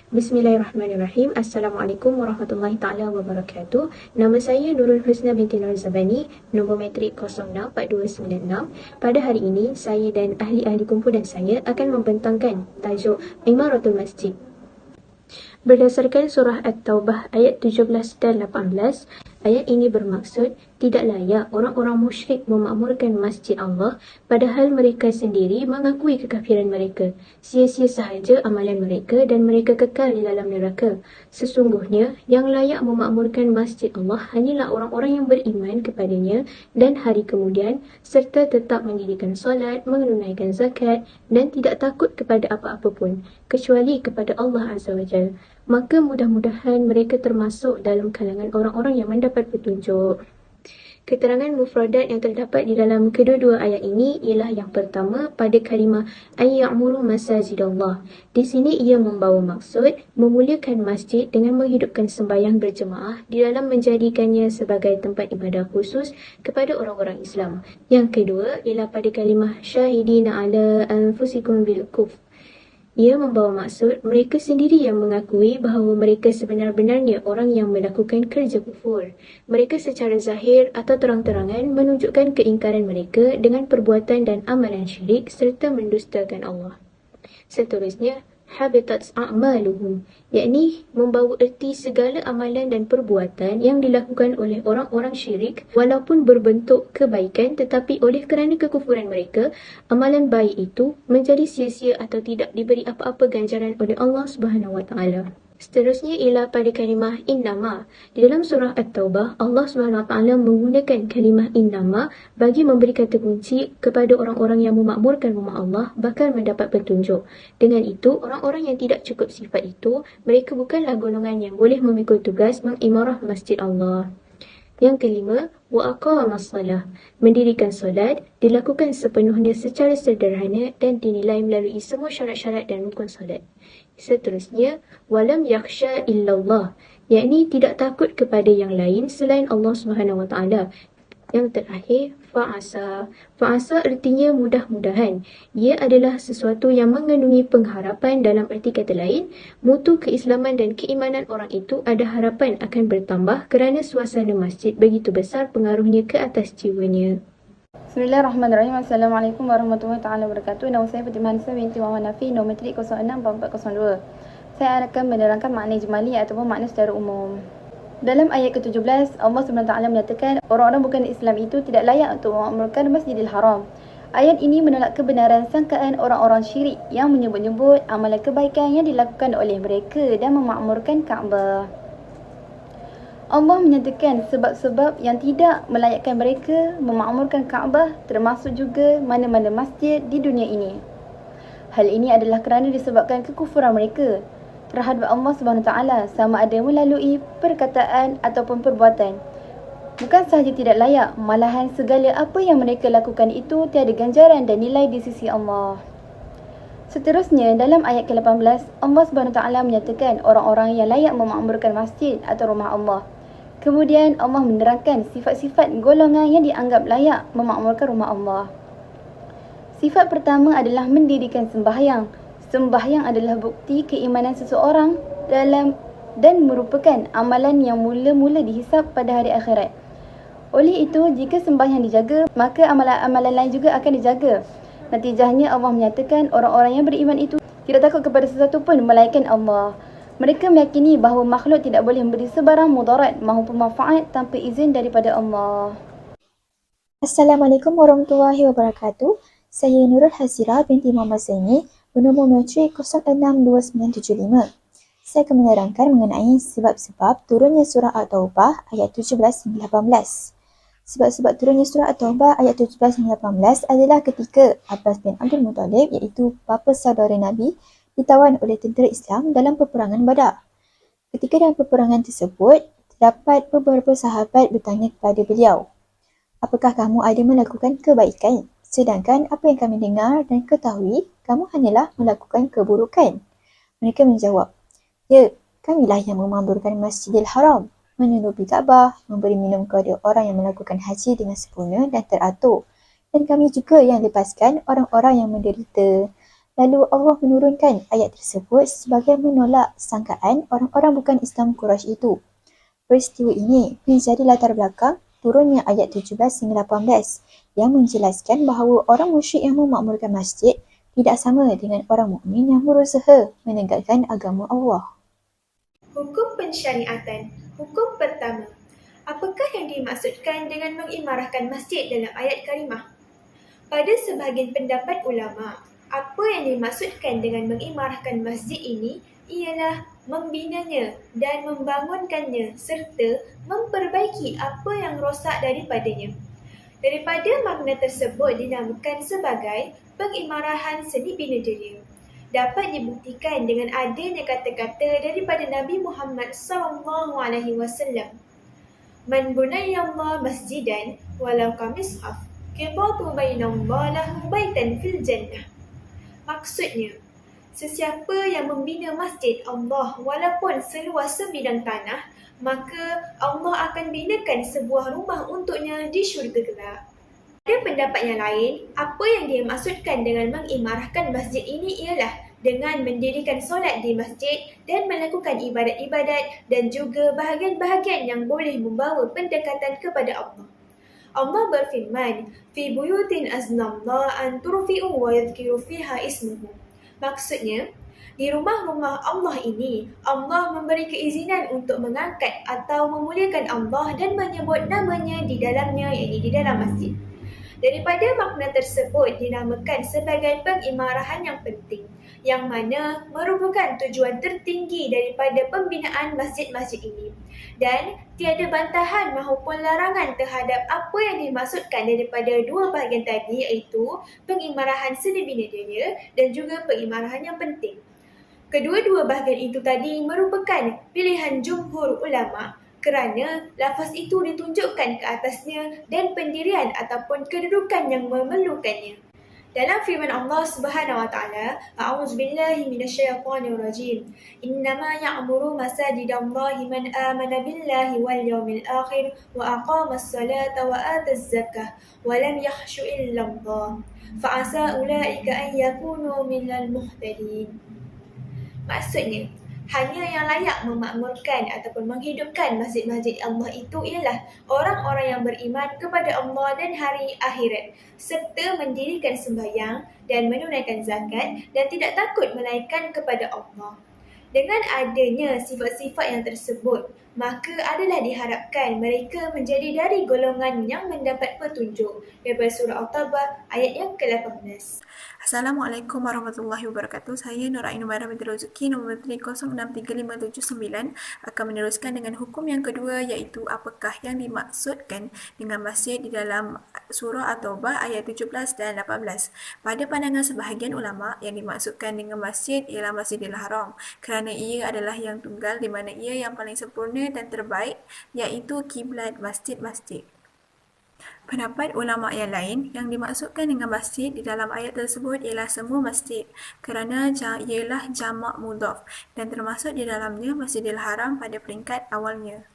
Bismillahirrahmanirrahim. Assalamualaikum warahmatullahi taala wabarakatuh. Nama saya Nurul Husna binti Nur Zabani, nombor matrik 064296. Pada hari ini, saya dan ahli-ahli kumpulan saya akan membentangkan tajuk Imaratul Masjid. Berdasarkan surah At-Taubah ayat 17 dan 18, ayat ini bermaksud tidak layak orang-orang musyrik memakmurkan masjid Allah padahal mereka sendiri mengakui kekafiran mereka. Sia-sia sahaja amalan mereka dan mereka kekal di dalam neraka. Sesungguhnya yang layak memakmurkan masjid Allah hanyalah orang-orang yang beriman kepadanya dan hari kemudian serta tetap mendirikan solat, menunaikan zakat dan tidak takut kepada apa-apa pun kecuali kepada Allah Azza wa Jalla. Maka mudah-mudahan mereka termasuk dalam kalangan orang-orang yang mendapat petunjuk. Keterangan mufradat yang terdapat di dalam kedua-dua ayat ini ialah yang pertama pada kalimah ayya'muru masajidallah. Di sini ia membawa maksud memuliakan masjid dengan menghidupkan sembahyang berjemaah di dalam menjadikannya sebagai tempat ibadah khusus kepada orang-orang Islam. Yang kedua ialah pada kalimah syahidina ala anfusikum bil kufr. Ia membawa maksud mereka sendiri yang mengakui bahawa mereka sebenar-benarnya orang yang melakukan kerja kufur. Mereka secara zahir atau terang-terangan menunjukkan keingkaran mereka dengan perbuatan dan amalan syirik serta mendustakan Allah. Seterusnya, habitat a'maluhum, yakni membawa erti segala amalan dan perbuatan yang dilakukan oleh orang-orang syirik walaupun berbentuk kebaikan tetapi oleh kerana kekufuran mereka, amalan baik itu menjadi sia-sia atau tidak diberi apa-apa ganjaran oleh Allah Subhanahu Wa Taala. Seterusnya ialah pada kalimah innama. Di dalam surah At-Taubah, Allah SWT menggunakan kalimah innama bagi memberi kata kunci kepada orang-orang yang memakmurkan rumah Allah bakal mendapat petunjuk. Dengan itu, orang-orang yang tidak cukup sifat itu, mereka bukanlah golongan yang boleh memikul tugas mengimarah masjid Allah. Yang kelima, wa aqamas salah. Mendirikan solat dilakukan sepenuhnya secara sederhana dan dinilai melalui semua syarat-syarat dan rukun solat. Seterusnya, walam yakhsha illallah, yakni tidak takut kepada yang lain selain Allah Subhanahu Wa Taala. Yang terakhir, fa'asa. Fa'asa artinya mudah-mudahan. Ia adalah sesuatu yang mengandungi pengharapan. Dalam erti kata lain, mutu keislaman dan keimanan orang itu ada harapan akan bertambah kerana suasana masjid begitu besar pengaruhnya ke atas jiwanya. Bismillahirrahmanirrahim. Assalamualaikum warahmatullahi taala wabarakatuh. Nama saya Fatimah Nisa binti Muhammad Nafi, nombor matrik 064402. Saya akan menerangkan makna ijmali ataupun makna secara umum. Dalam ayat ke-17, Allah SWT menyatakan orang-orang bukan Islam itu tidak layak untuk memakmurkan Masjidil Haram. Ayat ini menolak kebenaran sangkaan orang-orang syirik yang menyebut-nyebut amalan kebaikan yang dilakukan oleh mereka dan memakmurkan Kaabah. Allah menyatakan sebab-sebab yang tidak melayakkan mereka memakmurkan Kaabah termasuk juga mana-mana masjid di dunia ini. Hal ini adalah kerana disebabkan kekufuran mereka terhadap Allah SWT sama ada melalui perkataan ataupun perbuatan. Bukan sahaja tidak layak, malahan segala apa yang mereka lakukan itu tiada ganjaran dan nilai di sisi Allah. Seterusnya, dalam ayat ke-18, Allah SWT menyatakan orang-orang yang layak memakmurkan masjid atau rumah Allah. Kemudian Allah menerangkan sifat-sifat golongan yang dianggap layak memakmurkan rumah Allah. Sifat pertama adalah mendirikan sembahyang. Sembahyang adalah bukti keimanan seseorang dalam dan merupakan amalan yang mula-mula dihisap pada hari akhirat. Oleh itu, jika sembahyang dijaga, maka amalan-amalan lain juga akan dijaga. Natijahnya Allah menyatakan orang-orang yang beriman itu tidak takut kepada sesuatu pun melainkan Allah. Mereka meyakini bahawa makhluk tidak boleh memberi sebarang mudarat maupun manfaat tanpa izin daripada Allah. Assalamualaikum warahmatullahi wabarakatuh. Saya Nurul Hazira binti Muhammad Zaini, bernombor matrik 062975. Saya akan menerangkan mengenai sebab-sebab turunnya surah At-Taubah ayat 17 hingga 18. Sebab-sebab turunnya surah At-Taubah ayat 17 hingga 18 adalah ketika Abbas bin Abdul Muttalib, iaitu bapa saudara Nabi, ditawan oleh tentera Islam dalam peperangan Badar. Ketika dalam peperangan tersebut, terdapat beberapa sahabat bertanya kepada beliau, apakah kamu ada melakukan kebaikan? Sedangkan apa yang kami dengar dan ketahui, kamu hanyalah melakukan keburukan. Mereka menjawab, ya, kamilah yang memakmurkan Masjidil Haram, menyunubi Kaabah, memberi minum kepada orang yang melakukan haji dengan sempurna dan teratur. Dan kami juga yang lepaskan orang-orang yang menderita. Lalu Allah menurunkan ayat tersebut sebagai menolak sangkaan orang-orang bukan Islam Quraisy itu. Peristiwa ini menjadi latar belakang turunnya ayat 17 hingga 18 yang menjelaskan bahawa orang musyrik yang memakmurkan masjid tidak sama dengan orang mukmin yang berusaha menegakkan agama Allah. Hukum pensyariatan. Hukum pertama. Apakah yang dimaksudkan dengan mengimarahkan masjid dalam ayat karimah? Pada sebahagian pendapat ulama, apa yang dimaksudkan dengan mengimarahkan masjid ini ialah membinanya dan membangunkannya serta memperbaiki apa yang rosak daripadanya. Daripada makna tersebut dinamakan sebagai pengimarahan seni bina diri. Dapat dibuktikan dengan adanya kata-kata daripada Nabi Muhammad SAW. Man bunayallah masjidan walau kamishaf qidatu bainallah lahu baitan fil jannah. Maksudnya, sesiapa yang membina masjid Allah walaupun seluas sebidang tanah, maka Allah akan binakan sebuah rumah untuknya di syurga kelak. Pada pendapat yang lain, apa yang dimaksudkan dengan mengimarahkan masjid ini ialah dengan mendirikan solat di masjid dan melakukan ibadat-ibadat dan juga bahagian-bahagian yang boleh membawa pendekatan kepada Allah. Allah berfirman, "Fi buyutin aznallah an turfi'u wa yadhkiru fiha ismuhu." Maksudnya, di rumah-rumah Allah ini, Allah memberi keizinan untuk mengangkat atau memuliakan Allah dan menyebut namanya di dalamnya, iaitu di dalam masjid. Daripada makna tersebut dinamakan sebagai pengimarahan yang penting, yang mana merupakan tujuan tertinggi daripada pembinaan masjid-masjid ini. Dan tiada bantahan maupun larangan terhadap apa yang dimaksudkan daripada dua bahagian tadi, iaitu pengimarahan seni bina diri dan juga pengimarahan yang penting. Kedua-dua bahagian itu tadi merupakan pilihan jumhur ulama kerana lafaz itu ditunjukkan ke atasnya dan pendirian ataupun kedudukan yang memerlukannya. Dalam firman Allah Subhanahu wa taala, A'udzubillahi minasyaitonir rajim. Innama ya'muru masajidallahi man amana billahi wal yawmil akhir wa aqamas salata wa ataz zakah wa lam yakhshu illa Allah. Fa'asa ulaika an yakunu minal muhtadin. Maksudnya, hanya yang layak memakmurkan ataupun menghidupkan masjid-masjid Allah itu ialah orang-orang yang beriman kepada Allah dan hari akhirat, serta mendirikan sembahyang dan menunaikan zakat dan tidak takut melainkan kepada Allah. Dengan adanya sifat-sifat yang tersebut, maka adalah diharapkan mereka menjadi dari golongan yang mendapat petunjuk. Daripada surah Al-Tawbah ayat yang ke-18. Assalamualaikum warahmatullahi wabarakatuh. Saya Nur Ain Umairah binti Rozaki, nombor menteri 063579 akan meneruskan dengan hukum yang kedua, iaitu apakah yang dimaksudkan dengan masjid di dalam surah At-Taubah ayat 17 dan 18. Pada pandangan sebahagian ulama, yang dimaksudkan dengan masjid ialah Masjidil Haram kerana ia adalah yang tunggal di mana ia yang paling sempurna dan terbaik, iaitu kiblat masjid-masjid. Pendapat ulama yang lain, yang dimaksudkan dengan masjid di dalam ayat tersebut ialah semua masjid kerana ialah jamak mudhaf dan termasuk di dalamnya Masjidil Haram pada peringkat awalnya.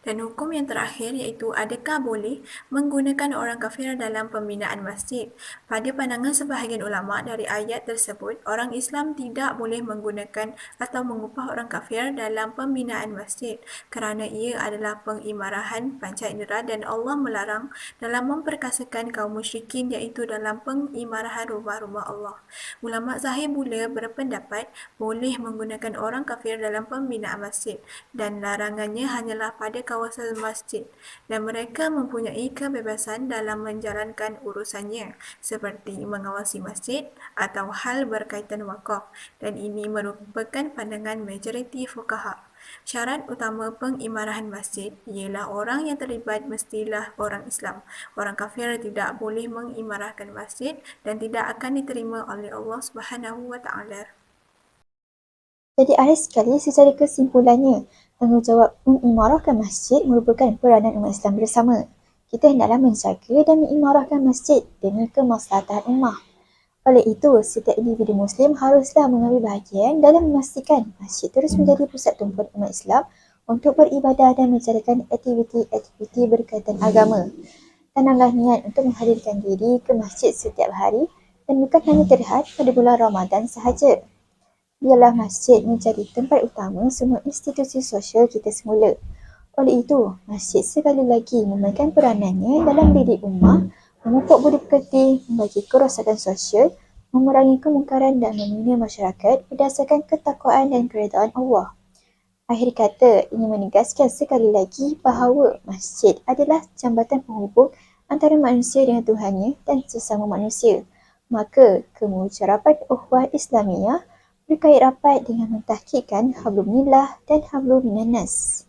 Dan hukum yang terakhir iaitu adakah boleh menggunakan orang kafir dalam pembinaan masjid? Pada pandangan sebahagian ulama dari ayat tersebut, orang Islam tidak boleh menggunakan atau mengupah orang kafir dalam pembinaan masjid kerana ia adalah pengimarahan panca indera dan Allah melarang dalam memperkasakan kaum musyrikin iaitu dalam pengimarahan rumah-rumah Allah. Ulama zahir pula berpendapat boleh menggunakan orang kafir dalam pembinaan masjid dan larangannya hanyalah pada kawasan masjid dan mereka mempunyai kebebasan dalam menjalankan urusannya seperti mengawasi masjid atau hal berkaitan wakaf, dan ini merupakan pandangan majoriti fuqaha. Syarat utama pengimarahan masjid ialah orang yang terlibat mestilah orang Islam. Orang kafir tidak boleh mengimarahkan masjid dan tidak akan diterima oleh Allah Subhanahu wa taala. Jadi ahli sekali, secara kesimpulannya, tanggungjawab mengimarahkan masjid merupakan peranan umat Islam bersama. Kita hendaklah menjaga dan mengimarahkan masjid demi kemaslahatan ummah. Oleh itu, setiap individu Muslim haruslah mengambil bahagian dalam memastikan masjid terus menjadi pusat tumpuan umat Islam untuk beribadah dan menjalankan aktiviti-aktiviti berkaitan agama. Tanamlah niat untuk menghadirkan diri ke masjid setiap hari dan bukan hanya terlihat pada bulan Ramadan sahaja. Biarlah masjid menjadi tempat utama semua institusi sosial kita semula. Oleh itu, masjid sekali lagi memainkan peranannya dalam mendidik ummah, memupuk budi pekerti, membagi kerosakan sosial, memerangi kemungkaran dan membina masyarakat berdasarkan ketakwaan dan keredaan Allah. Akhir kata, ingin menegaskan sekali lagi bahawa masjid adalah jambatan penghubung antara manusia dengan Tuhannya dan sesama manusia. Maka, kemujarabatan ukhuwah Islamiyah berkait rapat dengan mentahkikkan hablum minallah dan hablum minannas.